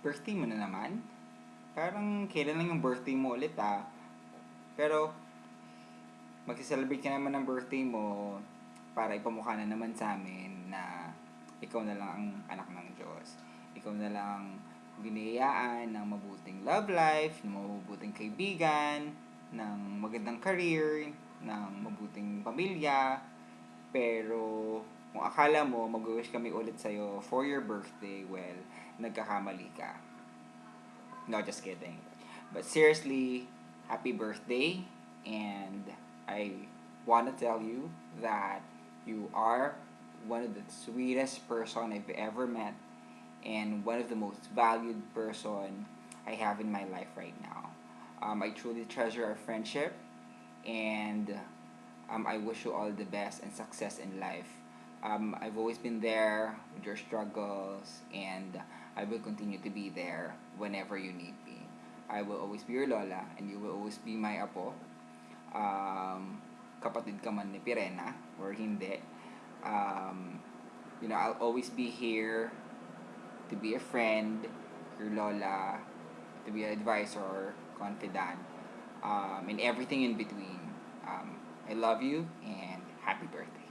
Birthday mo na naman? Parang kailan lang yung birthday mo ulit ah. Pero magsi-celebrate ka naman ng birthday mo para ipamukha na naman sa amin na ikaw na lang ang anak ng Diyos. Ikaw na lang biniyayaan ng mabuting love life, ng mabuting kaibigan, ng magandang career, ng mabuting pamilya. Pero kung akala mo mag-wish kami ulit sa'yo for your birthday, well, nagkakamali ka. No, just kidding. But seriously, happy birthday. And I want to tell you that you are one of the sweetest person I've ever met and one of the most valued person I have in my life right now. I truly treasure our friendship and I wish you all the best and success in life. I've always been there with your struggles, and I will continue to be there whenever you need me. I will always be your lola, and you will always be my apo. Kapatid ka man ni Pirena, or hindi. Um, I'll always be here to be a friend, your lola, to be an advisor, confidant, and everything in between. I love you, and happy birthday.